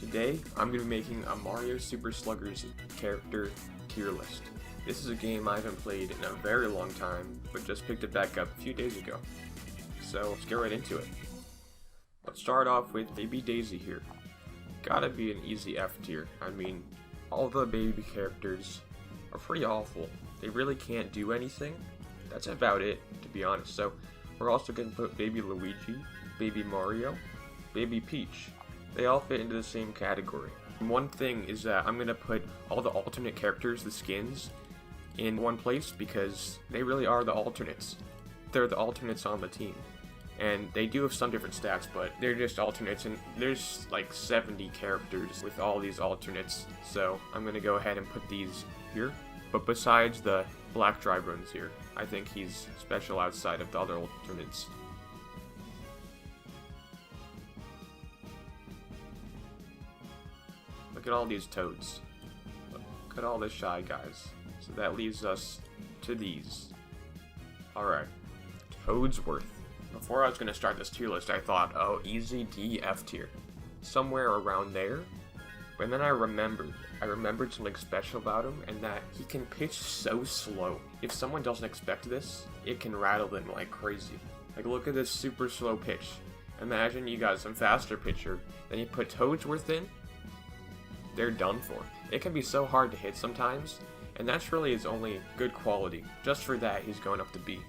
Today, I'm going to be making a Mario Super Sluggers character tier list. This is a game I haven't played in a very long time, but just picked it back up a few days ago. So, let's get right into it. Let's start off with Baby Daisy here. Gotta be an easy F tier. I mean, all the baby characters are pretty awful. They really can't do anything. That's about it, to be honest. So, we're also going to put Baby Luigi, Baby Mario, Baby Peach. They all fit into the same category. One thing is that I'm going to put all the alternate characters, the skins, in one place because they really are the alternates. They're the alternates on the team. And they do have some different stats, but they're just alternates, and there's like 70 characters with all these alternates. So I'm going to go ahead and put these here. But besides the black dry bones here, I think he's special outside of the other alternates. Look at all these toads. Look at all the shy guys. So that leaves us to these. Alright. Toadsworth. Before I was going to start this tier list, I thought, oh, easy D, F tier. Somewhere around there. But then I remembered something special about him, and that he can pitch so slow. If someone doesn't expect this, it can rattle them like crazy. Like, look at this super slow pitch. Imagine you got some faster pitcher, then you put Toadsworth in, they're done for. It can be so hard to hit sometimes, and that's really his only good quality. Just for that, he's going up to B.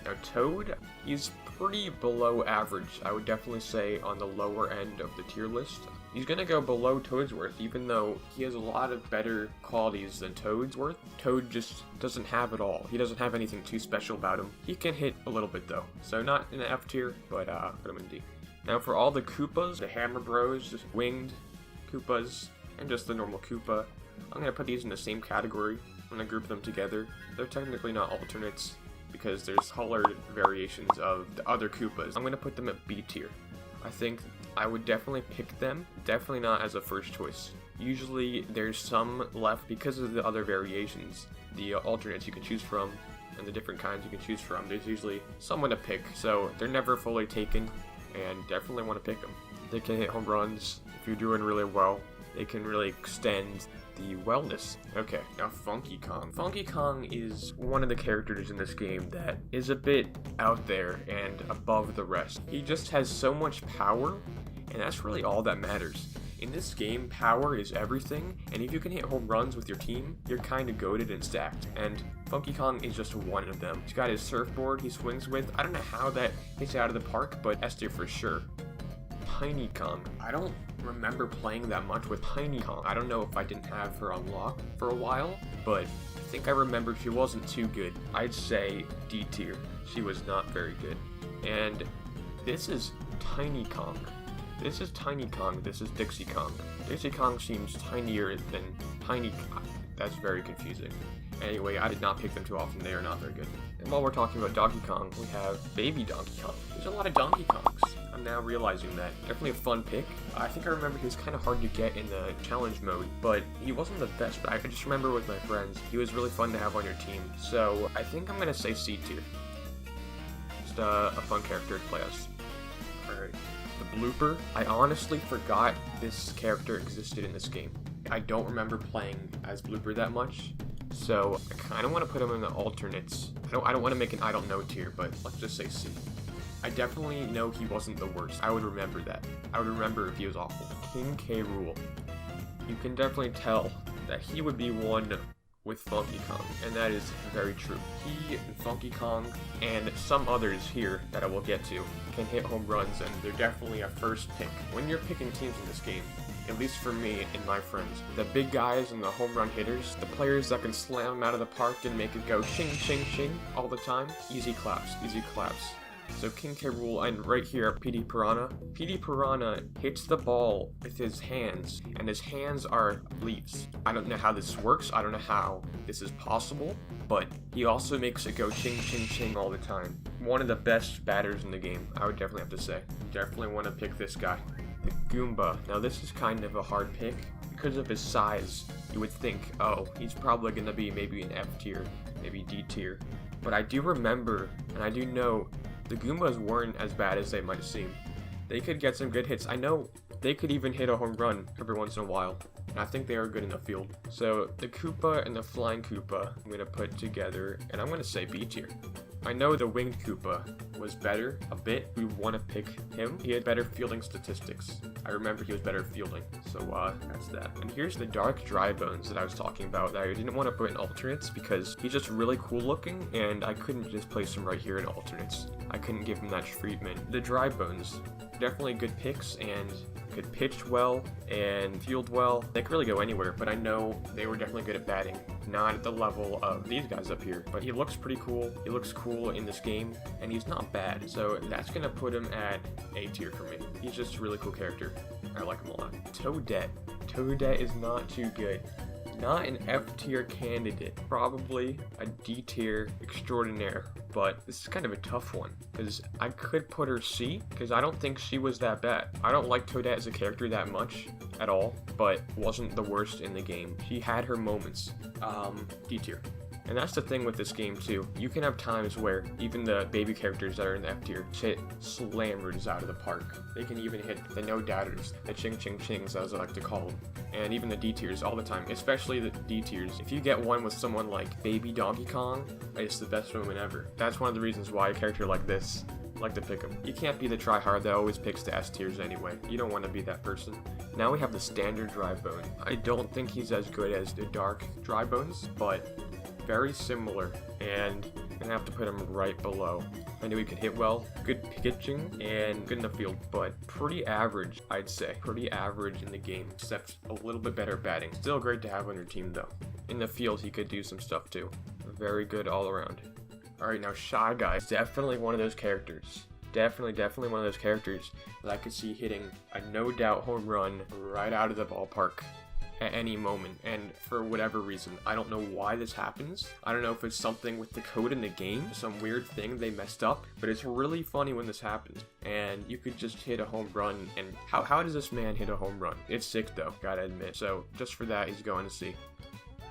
Now Toad, he's pretty below average, I would definitely say on the lower end of the tier list. He's gonna go below Toadsworth, even though he has a lot of better qualities than Toadsworth. Toad just doesn't have it all. He doesn't have anything too special about him. He can hit a little bit though, so not in the F tier, but put him in D. Now for all the Koopas, the Hammer Bros, just winged Koopas, and just the normal Koopa, I'm gonna put these in the same category. I'm gonna group them together. They're technically not alternates, because there's colored variations of the other Koopas. I'm gonna put them at B tier. I think I would definitely pick them, definitely not as a first choice. Usually there's some left because of the other variations, the alternates you can choose from, and the different kinds you can choose from. There's usually someone to pick, so they're never fully taken, and definitely want to pick them. They can hit home runs if you're doing really well. They can really extend the wellness. Okay, now Funky Kong. Funky Kong is one of the characters in this game that is a bit out there and above the rest. He just has so much power, and that's really all that matters. In this game, power is everything, and if you can hit home runs with your team, you're kinda goated and stacked. And Funky Kong is just one of them. He's got his surfboard he swings with. I don't know how that hits out of the park, but S tier for sure. Honeycomb. I don't remember playing that much with Honeycomb. I don't know if I didn't have her unlocked for a while, but I think I remember she wasn't too good. I'd say D tier. She was not very good. And this is Tiny Kong. This is Tiny Kong. This is Dixie Kong. Dixie Kong seems tinier than Tiny Kong. That's very confusing. Anyway, I did not pick them too often. They are not very good. And while we're talking about Donkey Kong, we have Baby Donkey Kong. There's a lot of Donkey Kongs. I'm now realizing that. Definitely a fun pick. I think I remember he was kind of hard to get in the challenge mode, but he wasn't the best. But I just remember with my friends, he was really fun to have on your team. So I think I'm going to say C tier. Just a fun character to play as. Alright. The Blooper. I honestly forgot this character existed in this game. I don't remember playing as Blooper that much. So I kind of want to put him in the alternates. I don't want to make an I don't know tier, but let's just say C. I definitely know he wasn't the worst. I would remember that. I would remember if he was awful. King K Rool. You can definitely tell that he would be one with Funky Kong, and that is very true. He and Funky Kong and some others here that I will get to can hit home runs, and they're definitely a first pick. When you're picking teams in this game, at least for me and my friends, the big guys and the home run hitters, the players that can slam them out of the park and make it go shing, shing, shing all the time, easy claps, easy claps. So King K Rool, and right here, PD Piranha. PD Piranha hits the ball with his hands, and his hands are leaves. I don't know how this works, I don't know how this is possible, but he also makes it go ching, ching, ching all the time. One of the best batters in the game, I would definitely have to say. Definitely want to pick this guy. The Goomba. Now this is kind of a hard pick. Because of his size, you would think, oh, he's probably going to be maybe an F tier, maybe D tier. But I do remember, and I do know, the Goombas weren't as bad as they might seem. They could get some good hits. I know They could even hit a home run every once in a while. And I think they are good in the field. So the Koopa and the Flying Koopa I'm going to put together, and I'm going to say B tier. I know the Winged Koopa was better a bit. We want to pick him. He had better fielding statistics. I remember he was better at fielding. So that's that. And here's the Dark Dry Bones that I was talking about that I didn't want to put in alternates because he's just really cool looking and I couldn't just place him right here in alternates. I couldn't give him that treatment. The Dry Bones, definitely good picks and could pitch well and field well. They could really go anywhere, but I know they were definitely good at batting. Not at the level of these guys up here, but he looks pretty cool. He looks cool in this game, and he's not bad. So that's gonna put him at A tier for me. He's just a really cool character. I like him a lot. Toadette. Toadette is not too good. Not an F tier candidate, probably a D tier extraordinaire, but this is kind of a tough one because I could put her C because I don't think she was that bad. I don't like Toadette as a character that much at all, but wasn't the worst in the game. She had her moments. D tier. And that's the thing with this game too. You can have times where even the baby characters that are in the F tier hit slammers out of the park. They can even hit the no doubters, the ching ching chings as I like to call them, and even the D tiers all the time, especially the D tiers. If you get one with someone like Baby Donkey Kong, it's the best moment ever. That's one of the reasons why a character like this, I like to pick him. You can't be the tryhard that always picks the S tiers anyway. You don't want to be that person. Now we have the standard Dry Bone. I don't think he's as good as the Dark Dry Bones, but very similar, and I'm gonna have to put him right below. I knew he could hit well, good pitching, and good in the field, but pretty average, I'd say. Pretty average in the game, except a little bit better batting. Still great to have on your team, though. In the field, he could do some stuff, too. Very good all around. Alright, now Shy Guy. Definitely one of those characters. Definitely one of those characters that I could see hitting a no-doubt home run right out of the ballpark at any moment, and for whatever reason, I don't know why this happens. I don't know if it's something with the code in the game, some weird thing they messed up, but it's really funny when this happens. And you could just hit a home run, and how does this man hit a home run? It's sick though, gotta admit. So just for that, he's going to see.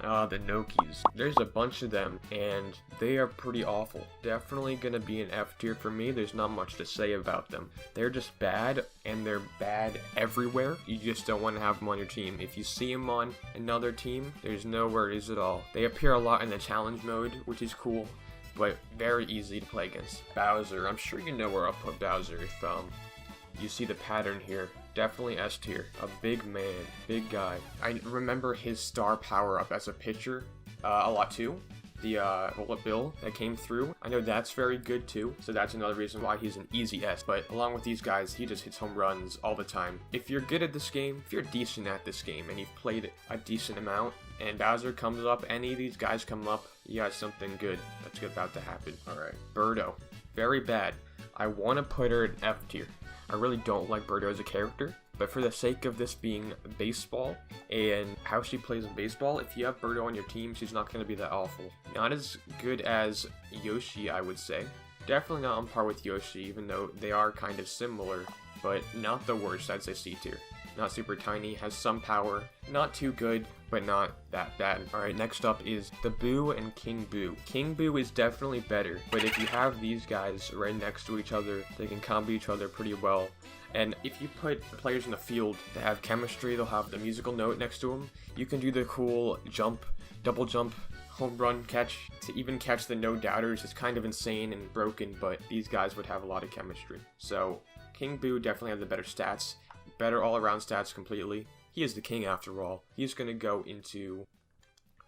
The Nokis. There's a bunch of them, and they are pretty awful. Definitely gonna be an F tier for me. There's not much to say about them. They're just bad, and they're bad everywhere. You just don't want to have them on your team. If you see them on another team, there's no worries at all. They appear a lot in the challenge mode, which is cool, but very easy to play against. Bowser. I'm sure you know where I'll put Bowser if you see the pattern here. Definitely S tier. A big man, big guy. I remember his star power up as a pitcher a lot too. The bullet bill that came through. I know that's very good too, so that's another reason why he's an easy S. But along with these guys, he just hits home runs all the time. If you're good at this game, if you're decent at this game, and you've played it a decent amount, and Bowser comes up, any of these guys come up, you got something good that's about to happen. Alright, Birdo. Very bad. I want to put her in F tier. I really don't like Birdo as a character, but for the sake of this being baseball and how she plays in baseball, if you have Birdo on your team, she's not going to be that awful. Not as good as Yoshi, I would say. Definitely not on par with Yoshi, even though they are kind of similar, but not the worst. I'd say C tier. Not super tiny, has some power, not too good, but not that bad. Alright, next up is the Boo and King Boo. King Boo is definitely better, but if you have these guys right next to each other, they can combo each other pretty well. And if you put players in the field that have chemistry, they'll have the musical note next to them. You can do the cool jump, double jump, home run catch. To even catch the no doubters is kind of insane and broken, but these guys would have a lot of chemistry. So King Boo definitely has the better stats. Better all-around stats completely. He is the king after all. He's going to go into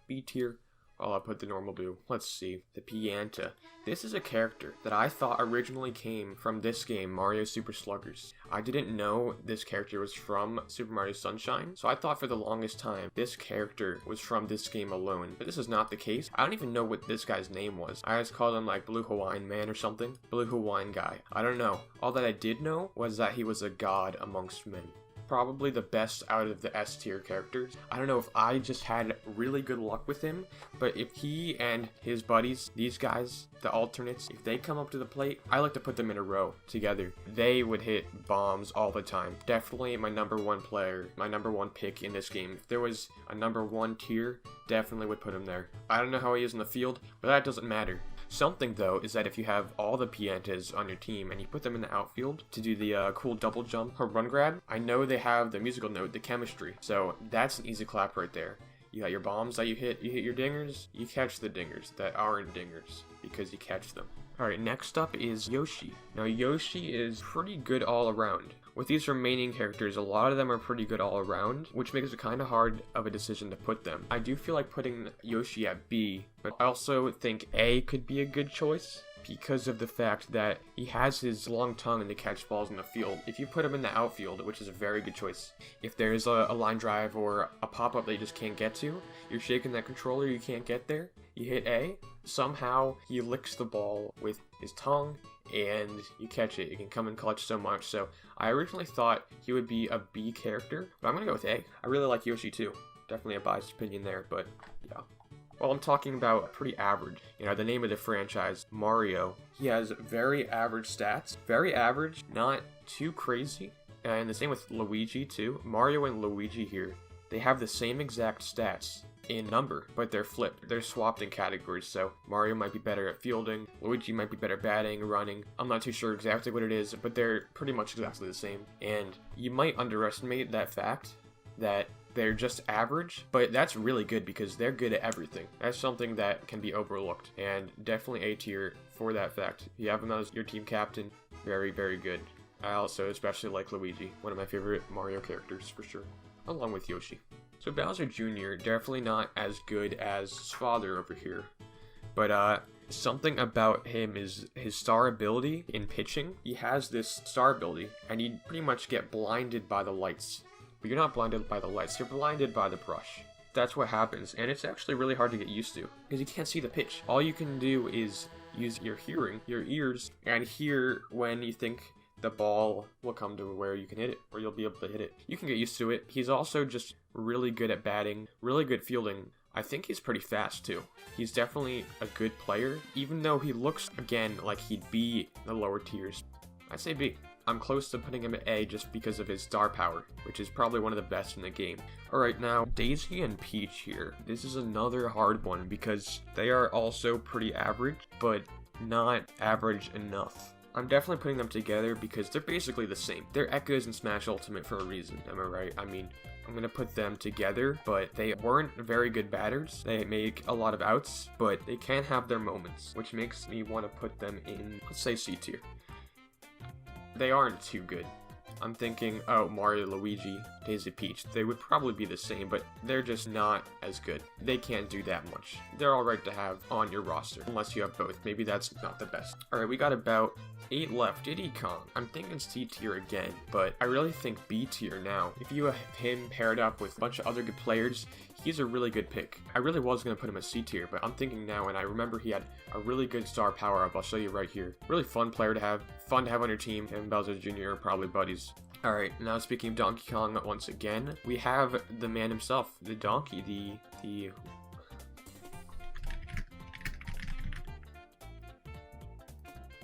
B tier. I'll put the normal Boo. Let's see. The Pianta. This is a character that I thought originally came from this game, Mario Super Sluggers. I didn't know this character was from Super Mario Sunshine, so I thought for the longest time this character was from this game alone. But this is not the case. I don't even know what this guy's name was. I just called him like Blue Hawaiian Man or something. Blue Hawaiian guy. I don't know. All that I did know was that he was a god amongst men. Probably the best out of the S tier characters. I don't know if I just had really good luck with him, but if he and his buddies, these guys, the alternates, if they come up to the plate, I like to put them in a row together. They would hit bombs all the time. Definitely my number one player, my number one pick in this game. If there was a number one tier, definitely would put him there. I don't know how he is in the field, but that doesn't matter. Something, though, is that if you have all the Piantas on your team and you put them in the outfield to do the cool double jump or run grab, I know they have the musical note, the chemistry. So that's an easy clap right there. You got your bombs that you hit your dingers, you catch the dingers that aren't dingers because you catch them. Alright, next up is Yoshi. Now Yoshi is pretty good all around. With these remaining characters, a lot of them are pretty good all around, which makes it kind of hard of a decision to put them. I do feel like putting Yoshi at B, but I also think A could be a good choice because of the fact that he has his long tongue to catch balls in the field. If you put him in the outfield, which is a very good choice, if there's a line drive or a pop-up that you just can't get to, you're shaking that controller, you can't get there, you hit A, somehow he licks the ball with his tongue, and you catch it. You can come in clutch so much. So I originally thought he would be a B character, but I'm gonna go with A. I really like Yoshi too. Definitely a biased opinion there, but yeah. Well, I'm talking about pretty average. You know, the name of the franchise, Mario. He has very average stats. Very average, not too crazy. And the same with Luigi too. Mario and Luigi here, they have the same exact stats in number, but they're flipped. They're swapped in categories, so Mario might be better at fielding, Luigi might be better at batting, running. I'm not too sure exactly what it is, but they're pretty much exactly the same. And you might underestimate that fact that they're just average, but that's really good because they're good at everything. That's something that can be overlooked, and definitely A tier for that fact. You have him as your team captain, very, very good. I also especially like Luigi, one of my favorite Mario characters for sure, along with Yoshi. So Bowser Jr. definitely not as good as his father over here, but something about him is his star ability in pitching. He has this star ability, and you pretty much get blinded by the lights. But you're not blinded by the lights, you're blinded by the brush. That's what happens, and it's actually really hard to get used to, because you can't see the pitch. All you can do is use your hearing, your ears, and hear when you think the ball will come to where you can hit it, or you'll be able to hit it. You can get used to it. He's also just really good at batting, really good fielding. I think he's pretty fast too. He's definitely a good player, even though he looks, again, like he'd be the lower tiers. I say B. I'm close to putting him at A just because of his star power, which is probably one of the best in the game. Alright, now Daisy and Peach here. This is another hard one because they are also pretty average, but not average enough. I'm definitely putting them together because they're basically the same. They're echoes in Smash Ultimate for a reason, am I right? I mean, I'm gonna put them together, but they weren't very good batters. They make a lot of outs, but they can have their moments, which makes me want to put them in, let's say, C tier. They aren't too good. I'm thinking, oh, Mario, Luigi, Daisy, Peach. They would probably be the same, but they're just not as good. They can't do that much. They're alright to have on your roster, unless you have both. Maybe that's not the best. Alright, we got about 8 left. Diddy Kong. I'm thinking C tier again, but I really think B tier now. If you have him paired up with a bunch of other good players, he's a really good pick. I really was going to put him as C tier, but I'm thinking now, and I remember he had a really good star power-up. I'll show you right here. Really fun player to have. Fun to have on your team. Him and Bowser Jr. are probably buddies. Alright, now speaking of Donkey Kong once again, we have the man himself, the donkey, the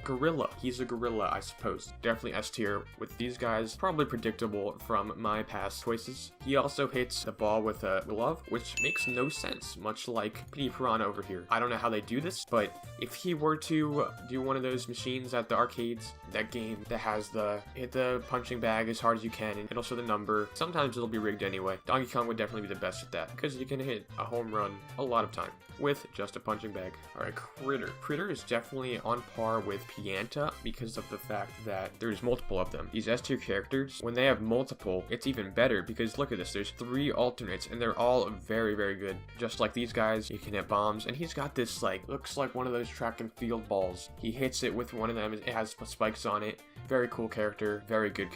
gorilla. He's a gorilla, I suppose. Definitely S tier with these guys. Probably predictable from my past choices. He also hits the ball with a glove, which makes no sense, much like Petey Piranha over here. I don't know how they do this, but if he were to do one of those machines at the arcades, that game that has the hit the punching bag as hard as you can and it'll show the number, sometimes it'll be rigged anyway. Donkey Kong would definitely be the best at that, because you can hit a home run a lot of time with just a punching bag. Alright, Pritter. Pritter is definitely on par with Pianta because of the fact that there's multiple of them. These S tier characters, when they have multiple, it's even better because look at this, there's 3 alternates and they're all very, very good. Just like these guys, you can hit bombs, and he's got this like, looks like one of those track and field balls. He hits it with one of them, it has spikes on it. Very cool character, very good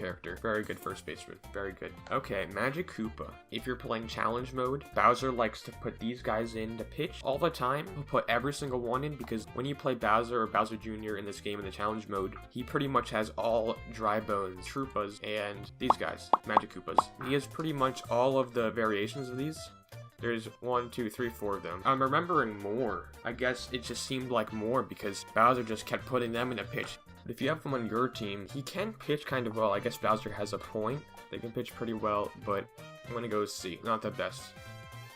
first baseman, very good. Okay, Magic Koopa. If you're playing challenge mode, Bowser likes to put these guys in to pitch all the time. He'll put every single one in because when you play Bowser or Bowser Jr. in this game in the challenge mode, he pretty much has all Dry Bones, Troopas, and these guys, Magic Koopas. He has pretty much all of the variations of these. There's 1, 2, 3, 4 of them. I'm remembering more. I guess it just seemed like more because Bowser just kept putting them in a pitch. But if you have him on your team, he can pitch kind of well. I guess Bowser has a point. They can pitch pretty well, but I'm gonna go C. Not the best.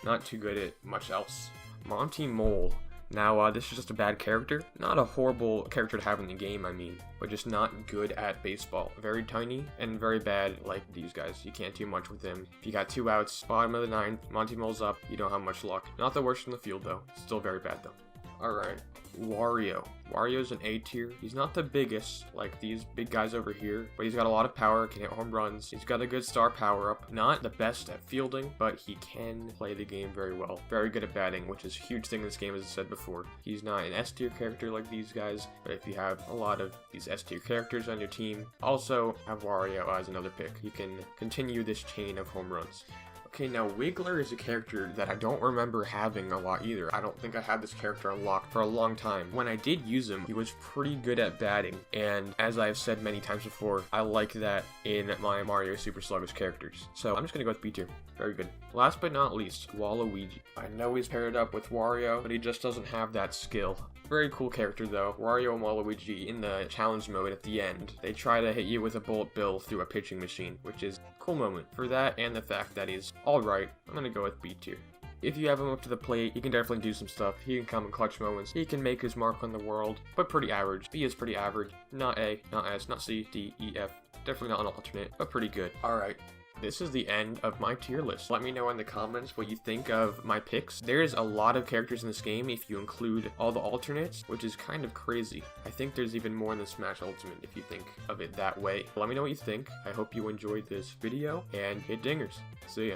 Not too good at much else. Monty Mole. Now, this is just a bad character. Not a horrible character to have in the game, I mean, but just not good at baseball. Very tiny and very bad like these guys. You can't do much with him. If you got 2 outs, bottom of the 9th, Monty Mole's up, you don't have much luck. Not the worst in the field, though. Still very bad, though. Alright, Wario. Wario's an A tier. He's not the biggest like these big guys over here, but he's got a lot of power, can hit home runs. He's got a good star power up. Not the best at fielding, but he can play the game very well. Very good at batting, which is a huge thing in this game, as I said before. He's not an S tier character like these guys, but if you have a lot of these S tier characters on your team, also have Wario as another pick. You can continue this chain of home runs. Okay, now Wiggler is a character that I don't remember having a lot either. I don't think I had this character unlocked for a long time. When I did use him, he was pretty good at batting, and as I've said many times before, I like that in my Mario Super Sluggers characters. So I'm just gonna go with B tier. Very good. Last but not least, Waluigi. I know he's paired up with Wario, but he just doesn't have that skill. Very cool character though. Wario and Waluigi in the challenge mode at the end, they try to hit you with a bullet bill through a pitching machine, which is a cool moment. For that and the fact that he's alright, I'm gonna go with B tier. If you have him up to the plate, he can definitely do some stuff. He can come in clutch moments. He can make his mark on the world, but pretty average. B is pretty average. Not A, not S, not C, D, E, F. Definitely not an alternate, but pretty good. Alright. This is the end of my tier list. Let me know in the comments what you think of my picks. There's a lot of characters in this game if you include all the alternates, which is kind of crazy. I think there's even more than Smash Ultimate if you think of it that way. Let me know what you think. I hope you enjoyed this video, and hit dingers. See ya.